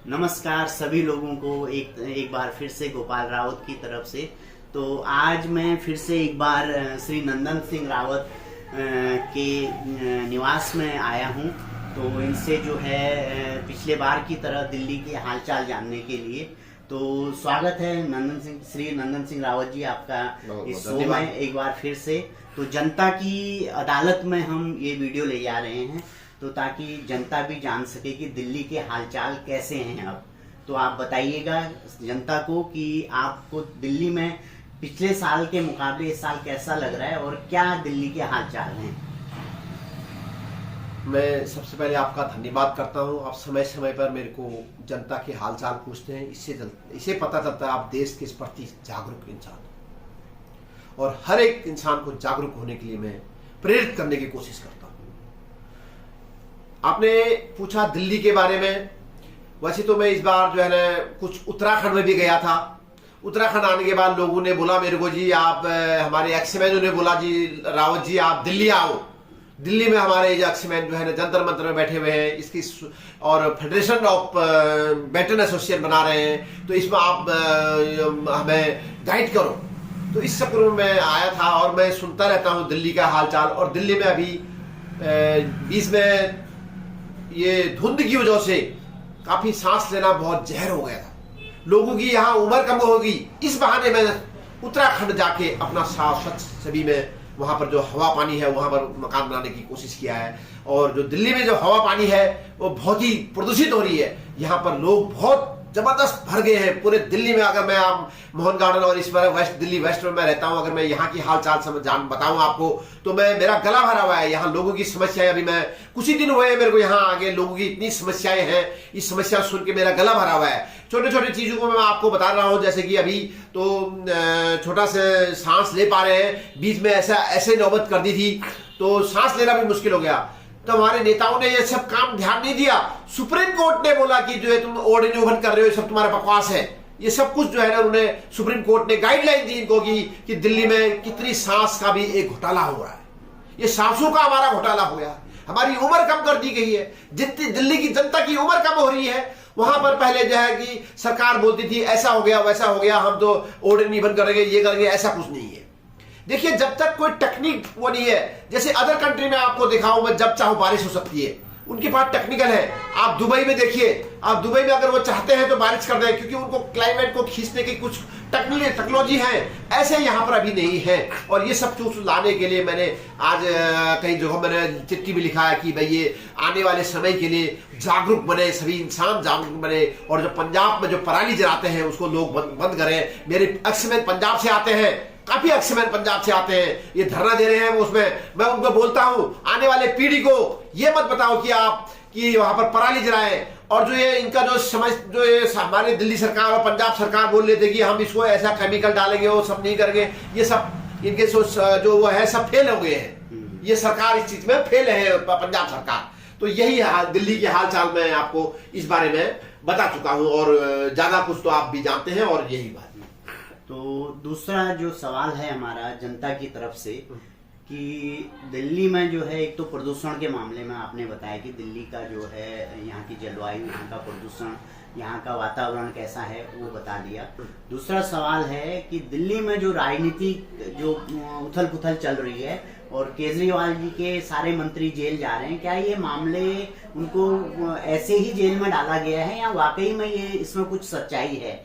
नमस्कार सभी लोगों को एक बार फिर से गोपाल रावत की तरफ से। तो आज मैं फिर से एक बार श्री नंदन सिंह रावत के निवास में आया हूं। तो इनसे जो है पिछले बार की तरह दिल्ली के हालचाल जानने के लिए। तो स्वागत है श्री नंदन सिंह रावत जी आपका इस शो में एक बार फिर से। तो जनता की अदालत में हम ये वीडियो ले जा रहे हैं तो ताकि जनता भी जान सके कि दिल्ली के हालचाल कैसे हैं अब। तो आप बताइएगा जनता को कि आपको दिल्ली में पिछले साल के मुकाबले इस साल कैसा लग रहा है और क्या दिल्ली के हालचाल हैं। मैं सबसे पहले आपका धन्यवाद करता हूं। आप समय समय पर मेरे को जनता के हालचाल पूछते हैं, इससे पता चलता है आप देश के प्रति जागरूक इंसान और हर एक इंसान को जागरूक होने के लिए मैं प्रेरित करने की कोशिश करता हूं। आपने पूछा दिल्ली के बारे में। वैसे तो मैं इस बार जो है ना कुछ उत्तराखंड में भी गया था। उत्तराखंड आने के बाद लोगों ने बोला मेरे को, जी आप हमारे एक्समैनों ने बोला जी रावत जी आप दिल्ली आओ। दिल्ली में हमारे एक्समैन जो है ना जंतर मंतर में बैठे हुए हैं, इसकी और फेडरेशन ऑफ वेटरन एसोसिएशन बना रहे हैं, तो इसमें आप हमें गाइड करो। तो इस चक्कर में मैं आया था और मैं सुनता रहता हूँ दिल्ली का हालचाल। और दिल्ली में अभी बीच में ये धुंध की वजह से काफी सांस लेना बहुत जहर हो गया था। लोगों की यहाँ उम्र कम होगी, इस बहाने में उत्तराखंड जाके अपना साफ स्वच्छ सभी में वहां पर जो हवा पानी है वहां पर मकान बनाने की कोशिश किया है। और जो दिल्ली में जो हवा पानी है वो बहुत ही प्रदूषित हो रही है। यहाँ पर लोग बहुत जबरदस्त भर गए हैं पूरे दिल्ली में। अगर मैं आप मोहन गार्डन और इस बार वेस्ट दिल्ली वेस्ट में मैं रहता हूं, अगर मैं यहाँ की हालचाल बताऊं आपको तो मेरा गला भरा हुआ है। यहाँ लोगों की समस्याएं, अभी मैं कुछ ही दिन हुए मेरे को यहाँ आगे, लोगों की इतनी समस्याएं हैं, इस समस्या सुन के मेरा गला भरा हुआ है। छोटे छोटे चीजों को मैं आपको बता रहा हूँ, जैसे कि अभी तो छोटा से सांस ले पा रहे हैं, बीच में ऐसे नौबत कर दी थी तो सांस लेना भी मुश्किल हो गया। तो हमारे नेताओं ने ये सब काम ध्यान नहीं दिया। सुप्रीम कोर्ट ने बोला कि जो है तुम ऑर्डिनेंस कर रहे हो, ये सब तुम्हारा बकवास है। ये सब कुछ जो है ना उन्होंने सुप्रीम कोर्ट ने गाइडलाइन दी इनको कि दिल्ली में कितनी सांस का भी एक घोटाला हो रहा है। ये सांसों का हमारा घोटाला हो गया। हमारी उम्र कम कर दी गई है। जितनी दिल्ली की जनता की उम्र कम हो रही है, वहां पर पहले जो है कि सरकार बोलती थी ऐसा हो गया वैसा हो गया, हम तो ऑर्डिनेंस बंद करेंगे, ये करेंगे, ऐसा कुछ नहीं है। देखिए जब तक कोई टेक्निक वो नहीं है, जैसे अदर कंट्री में आपको दिखाऊं मैं, जब चाहो बारिश हो सकती है, उनके पास टेक्निकल है। आप दुबई में देखिए, आप दुबई में अगर वो चाहते हैं तो बारिश कर दें, क्योंकि उनको क्लाइमेट को खींचने की कुछ टेक्नोलॉजी है। ऐसे यहाँ पर अभी नहीं है। और ये सब चीज लाने के लिए मैंने आज कई जगहों मैंने चिट्ठी भी लिखा है कि भाई ये आने वाले समय के लिए जागरूक बने, सभी इंसान जागरूक बने। और जो पंजाब में जो पराली जलाते हैं उसको लोग बंद करें। मेरे एक्समैन पंजाब से आते हैं, काफी एक्समैन पंजाब से आते हैं, ये धरना दे रहे हैं। उसमें मैं उनको बोलता हूं आने वाले पीढ़ी को ये मत बताओ कि वहां पर पराली जलाएं। और जो ये इनका जो ये हमारे दिल्ली सरकार और पंजाब सरकार बोल रहे थे कि हम इसको ऐसा केमिकल डालेंगे, वो सब नहीं करेंगे, ये सब इनके जो वो है सब फेल हो गए हैं। ये सरकार इस चीज में फेल है, पंजाब सरकार। तो यही दिल्ली के हालचाल में आपको इस बारे में बता चुका हूं और ज्यादा कुछ तो आप भी जानते हैं। और यही बात। तो दूसरा जो सवाल है हमारा जनता की तरफ से कि दिल्ली में जो है एक तो प्रदूषण के मामले में आपने बताया कि दिल्ली का जो है यहाँ की जलवायु, यहाँ का प्रदूषण, यहाँ का वातावरण कैसा है वो बता दिया। दूसरा सवाल है कि दिल्ली में जो राजनीतिक जो उथल पुथल चल रही है और केजरीवाल जी के सारे मंत्री जेल जा रहे हैं, क्या ये मामले उनको ऐसे ही जेल में डाला गया है या वाकई में ये इसमें कुछ सच्चाई है?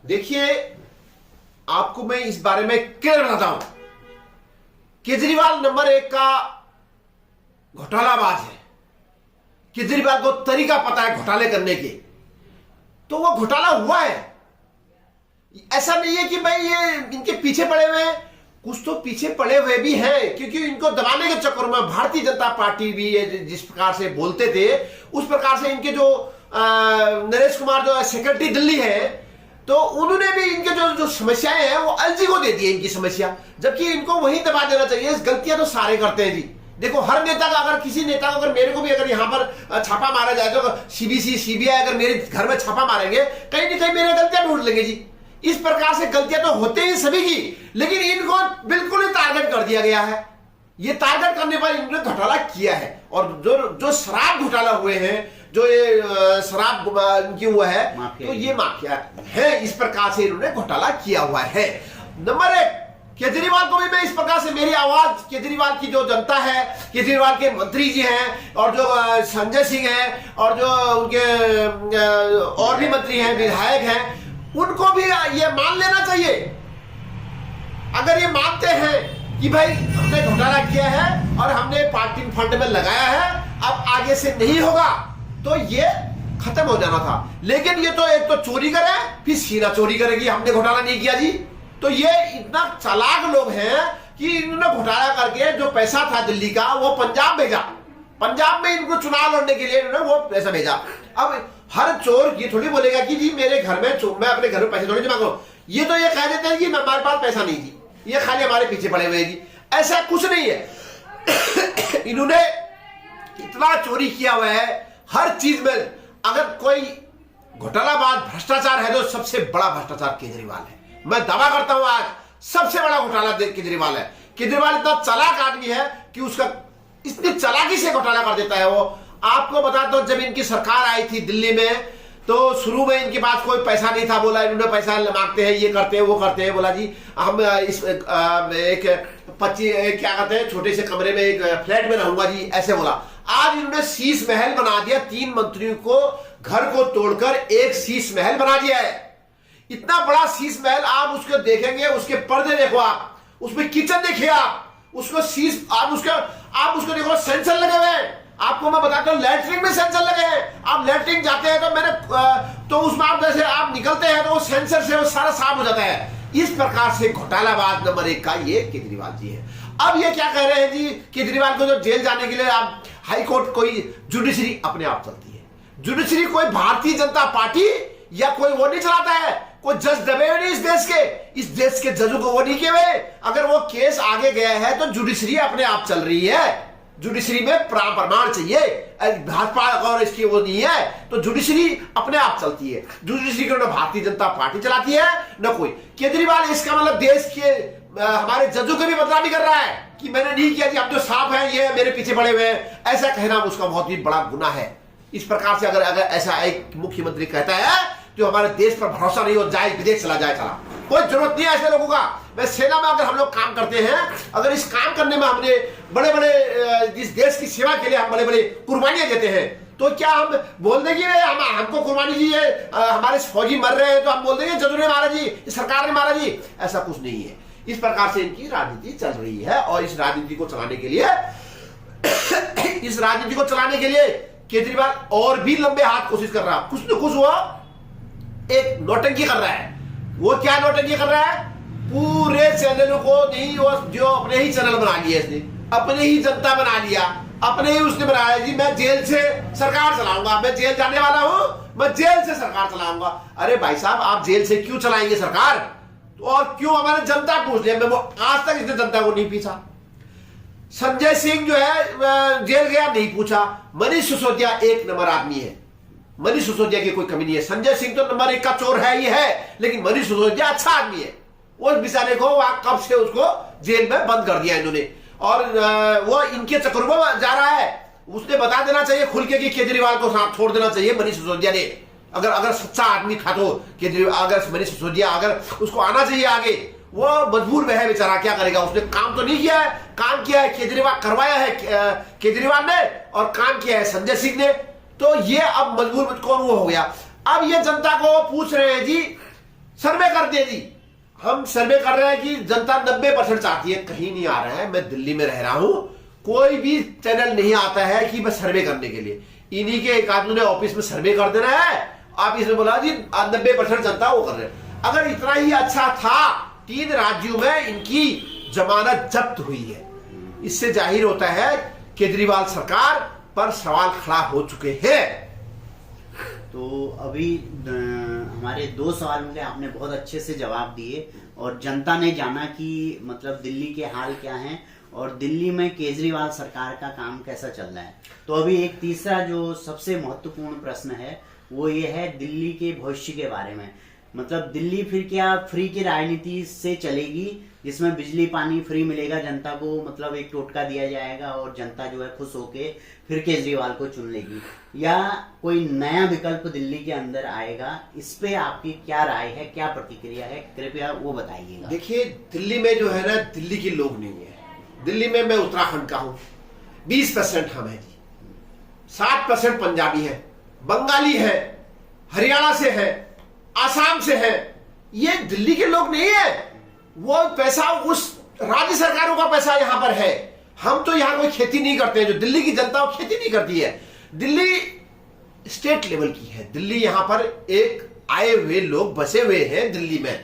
देखिए आपको मैं इस बारे में क्लियर बताता हूं। केजरीवाल नंबर 1 का घोटालाबाज है। केजरीवाल को तरीका पता है घोटाले करने के, तो वो घोटाला हुआ है। ऐसा नहीं है कि भाई ये इनके पीछे पड़े हुए हैं, कुछ तो पीछे पड़े हुए भी हैं, क्योंकि इनको दबाने के चक्कर में भारतीय जनता पार्टी भी जिस प्रकार से बोलते थे उस प्रकार से इनके जो नरेश कुमार जो सेक्रेटरी दिल्ली है, तो उन्होंने भी इनके जो समस्याएं हैं वो एलजी को दे दी इनकी समस्या, जबकि इनको वही दबा देना चाहिए। गलतियां तो सारे करते हैं जी। देखो हर नेता का, अगर किसी नेता को, अगर मेरे को भी अगर यहाँ पर छापा मारा जाए तो सीबीसी सीबीआई अगर मेरे घर में छापा मारेंगे, कहीं ना कहीं मेरे गलतियां ढूंढ लेंगे जी। इस प्रकार से गलतियां तो होते ही सभी की, लेकिन इनको बिल्कुल ही टारगेट कर दिया गया है। ये टारगेट करने पर इन्होंने घोटाला किया है। और जो शराब घोटाला हुए हैं, जो ये शराब की हुआ है, माफिया तो ये माफिया है। इस प्रकार से इन्होंने घोटाला किया हुआ है। नंबर 1, केजरीवाल को भी मैं इस प्रकार से मेरी आवाज, केजरीवाल की जो जनता है, केजरीवाल के मंत्री जी हैं और जो संजय सिंह हैं और जो उनके और भी मंत्री हैं, विधायक हैं, उनको भी ये मान लेना चाहिए। अगर ये मानते हैं कि भाई हमने घोटाला किया है और हमने पार्टी फंड में लगाया है, अब आगे से नहीं होगा, तो ये खत्म हो जाना था। लेकिन ये तो एक तो चोरी करे, फिर सीना चोरी करेगी, हमने घोटाला नहीं किया जी। तो ये इतना चालाक लोग हैं कि इन्होंने घोटाला करके जो पैसा था दिल्ली का वो पंजाब भेजा। पंजाब में इनको चुनाव लड़ने के लिए इन्होंने वो पैसा भेजा। अब हर चोर ये थोड़ी बोलेगा कि जी मेरे घर में मैं अपने घर में पैसे थोड़ी जमा करूं। ये तो ये कह देते हैं कि हमारे पास पैसा नहीं जी, ये खाली हमारे पीछे पड़े हुए जी। ऐसा कुछ नहीं है। इन्होंने इतना चोरी किया हुआ है हर चीज में। अगर कोई घोटालाबाज भ्रष्टाचार है तो सबसे बड़ा भ्रष्टाचार केजरीवाल है। मैं दावा करता हूं आज सबसे बड़ा घोटाला केजरीवाल है। केजरीवाल इतना चालाक आदमी है कि उसका इतनी चालाकी से घोटाला कर देता है वो। आपको बता दो, जब इनकी सरकार आई थी दिल्ली में, तो शुरू में इनके पास कोई पैसा नहीं था। बोला इन्होंने पैसा मांगते हैं, ये करते हैं, वो करते हैं। बोला जी हम इस एक 25 क्या कहते हैं छोटे से कमरे में एक फ्लैट में रहूंगा जी, ऐसे बोला। आज इन्होंने शीश महल बना दिया। 3 मंत्रियों को घर को तोड़कर एक शीश महल बना दिया है। इतना बड़ा शीश महल आप उसको देखेंगे, उसके पर्दे देखो, आप उसमें किचन देखिए, आप उसको शीश आप उसको देखो, सेंसर लगे हुए हैं। आपको मैं बताता हूं लैट्रिन में सेंसर लगे हैं। आप लैट्रिन जाते हैं तो उसमें आप जैसे आप निकलते हैं तो वो सेंसर से वो सारा साफ हो जाता है। इस प्रकार से घोटालाबाज नंबर 1 का ये केजरीवाल जी है। अब ये क्या कह रहे हैं जी, केजरीवाल को जो जेल जाने के लिए आप हाई कोर्ट, कोई जुडिशरी अपने आप चलती है। जुडिशरी कोई भारतीय जनता पार्टी या कोई वो नहीं चलाता है। कोई जज दबे हुए नहीं इस देश के जजों को वो नहीं किए हुए। अगर वो केस आगे गया है तो जुडिशरी अपने आप चल रही है। जुडिशरी में प्रमाण चाहिए। भाजपा और इसकी वो नहीं है तो जुडिशरी अपने आप चलती है। जुडिशरी को न भारतीय जनता पार्टी चलाती है न कोई। केजरीवाल इसका मतलब देश के हमारे जजों को भी बदनामी कर रहा है कि मैंने नहीं किया जी, अब जो साफ है ये मेरे पीछे पड़े हुए हैं। ऐसा कहना उसका बहुत ही बड़ा गुनाह है। इस प्रकार से अगर ऐसा एक मुख्यमंत्री कहता है जो हमारे देश पर भरोसा नहीं हो, जाए विदेश चला जाए, चला, कोई जरूरत नहीं है ऐसे लोगों का। मैं सेना में अगर हम लोग काम करते हैं, अगर इस काम करने में हमने बड़े बड़े इस देश की सेवा के लिए हम बड़े बड़े कुर्बानियां देते हैं, तो क्या हम बोल देंगे हमको कुर्बानी दी है, हमारे फौजी मर रहे हैं तो हम बोल देंगे जदू ने मारा जी, सरकार ने मारा जी? ऐसा कुछ नहीं है। इस प्रकार से इनकी राजनीति चल रही है और इस राजनीति को चलाने के लिए केजरीवाल और भी लंबे हाथ कोशिश कर रहा है। कुछ न कुछ वो एक नौटंकी कर रहा है। वो क्या नौटंकी कर रहा है? पूरे चैनलों को नहीं, वो जो अपने ही चैनल बना लिया इसने, अपने ही जनता बना लिया, अपने ही उसने बनाया जी मैं जेल से सरकार चलाऊंगा, मैं जेल जाने वाला हूं, मैं जेल से सरकार चलाऊंगा। अरे भाई साहब, आप जेल से क्यों चलाएंगे सरकार? और क्यों हमारे जनता पूछ लिया? मैं वो आज तक इसने जनता को नहीं पूछा। संजय सिंह जो है जेल गया, नहीं पूछा। मनीष सिसोदिया 1 नंबर आदमी है। मनीष सिसोदिया की कोई कमी नहीं है। संजय सिंह तो नंबर 1 का चोर है ही है, लेकिन मनीष सिसोदिया अच्छा आदमी है। उस बेचारे को कब से उसको जेल में बंद कर दिया इन्होंने, और वो इनके चक्कर में जा रहा है। उसने बता देना चाहिए खुल के कि केजरीवाल को साथ छोड़ देना चाहिए मनीष सिसोदिया ने। अगर सच्चा आदमी था तो केजरीवाल, अगर मनीष सिसोदिया अगर उसको आना चाहिए आगे। वो मजबूर में है बेचारा, क्या करेगा? उसने काम तो नहीं किया है, काम किया है केजरीवाल, करवाया है केजरीवाल ने, और काम किया है संजय सिंह ने। तो ये अब मजबूर कौन वो हो गया? अब ये जनता को पूछ रहे हैं जी, सर्वे कर दे जी। हम सर्वे कर रहे हैं कि जनता 90% चाहती है, कहीं नहीं आ रहा है। मैं दिल्ली में रह रहा हूं, कोई भी चैनल नहीं आता है कि मैं सर्वे करने के लिए। इन्हीं के एक आदमी ने ऑफिस में सर्वे कर देना है, आप इसमें बोला जी 90% जनता वो कर रहे हैं। अगर इतना ही अच्छा था, 3 राज्यों में इनकी जमानत जब्त हुई है। इससे जाहिर होता है केजरीवाल सरकार पर सवाल खड़ा हो चुके हैं। तो अभी हमारे 2 सवाल में आपने बहुत अच्छे से जवाब दिए और जनता ने जाना कि मतलब दिल्ली के हाल क्या हैं और दिल्ली में केजरीवाल सरकार का काम कैसा चल रहा है। तो अभी एक तीसरा जो सबसे महत्वपूर्ण प्रश्न है वो ये है दिल्ली के भविष्य के बारे में। मतलब दिल्ली फिर क्या फ्री की राजनीति से चलेगी, जिसमें बिजली पानी फ्री मिलेगा जनता को, मतलब एक टोटका दिया जाएगा और जनता जो है खुश होके फिर केजरीवाल को चुन लेगी, या कोई नया विकल्प दिल्ली के अंदर आएगा? इस पे आपकी क्या राय है, क्या प्रतिक्रिया है, कृपया वो बताइएगा। देखिए, दिल्ली में जो है ना, दिल्ली के लोग नहीं है। दिल्ली में मैं उत्तराखंड का हूं, 20% हम है जी, 60% पंजाबी है, बंगाली है, हरियाणा से है, आसाम से है। ये दिल्ली के लोग नहीं है। वो पैसा उस राज्य सरकारों का पैसा यहां पर है। हम तो यहां कोई खेती नहीं करते हैं। जो दिल्ली की जनता वो खेती नहीं करती है। दिल्ली स्टेट लेवल की है। दिल्ली यहां पर एक आए हुए लोग बसे हुए हैं दिल्ली में।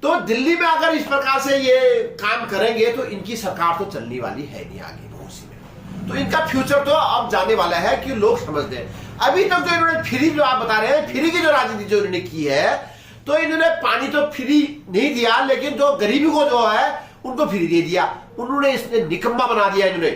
तो दिल्ली में अगर इस प्रकार से ये काम करेंगे तो इनकी सरकार तो चलने वाली है नहीं आगे भविष्य में। तो इनका फ्यूचर तो अब जाने वाला है कि लोग समझ दें। अभी तक जो इन्होंने फ्री, जो आप बता रहे हैं फ्री की जो राजनीति जो इन्होंने की है, तो इन्होंने पानी तो फ्री नहीं दिया, लेकिन जो गरीबी को जो है उनको फ्री दे दिया। उन्होंने इसने निकम्मा बना दिया इन्होंने।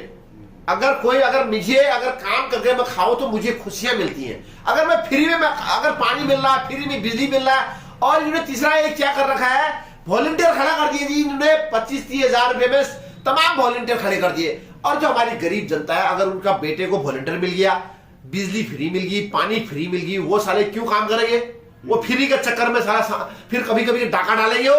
अगर मुझे काम करके मैं खाऊं तो मुझे खुशियां मिलती हैं। अगर मैं फ्री में अगर पानी मिल रहा है, फ्री में बिजली मिल रहा है, और इन्होंने तीसरा एक क्या कर रखा है, वॉलंटियर खड़ा कर दिए जी। इन्होंने 25-30 हजार रुपए में तमाम वॉलंटियर खड़े कर दिए। और जो हमारी गरीब जनता है, अगर उनका बेटे को वॉलंटियर मिल गया, बिजली फ्री मिल गई, पानी फ्री मिल गई, वो साले क्यों काम करेंगे? वो फ्री के चक्कर में सारा फिर कभी कभी डाका डालेंगे। वो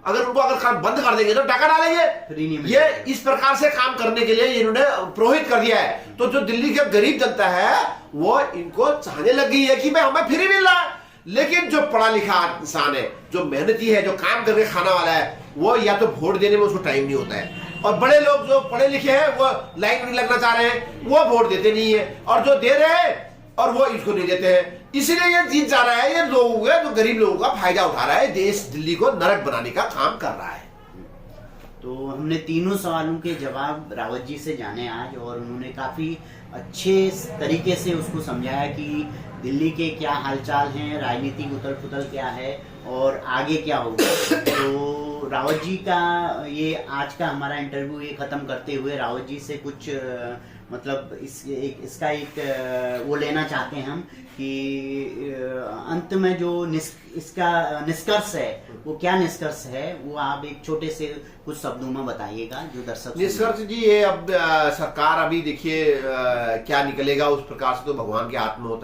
अगर उनको काम बंद कर देंगे तो डाका डालेंगे। ये इस प्रकार से काम करने के लिए इन्होंने प्रोहित कर दिया है। तो जो दिल्ली की गरीब जनता है वो इनको चाहने लग गई है कि भाई हमें फ्री मिल रहा है। लेकिन जो पढ़ा लिखा इंसान है, जो मेहनती है, जो काम करके खाना वाला है, वो या तो वोट देने में उसको टाइम नहीं होता है। और बड़े लोग जो पढ़े लिखे हैं वो लाइन नहीं लगना चाह रहे हैं, वो वोट देते नहीं है। और जो दे रहे हैं और वो इसको नहीं देते हैं। इसलिए ये जीत जा रहा है। ये लोग जो गरीब लोगों का फायदा उठा रहा है, देश दिल्ली को नरक बनाने का काम कर रहा है। तो हमने तीनों सवालों के जवाब रावत जी से जाने आज, और उन्होंने काफी अच्छे तरीके से उसको समझाया कि दिल्ली के क्या हालचाल हैं, राजनीतिक उथल पुथल क्या है और आगे क्या होगा। तो रावत जी का ये आज का हमारा इंटरव्यू ये खत्म करते हुए रावत जी से कुछ मतलब इसका एक वो लेना चाहते हैं हम कि अंत में जो इसका निष्कर्ष है वो क्या निष्कर्ष है, वो आप एक छोटे से कुछ शब्दों में बताइएगा जो दर्शक। निष्कर्ष जी ये, अब सरकार अभी देखिए क्या निकलेगा उस प्रकार से तो भगवान के हाथ में होता है।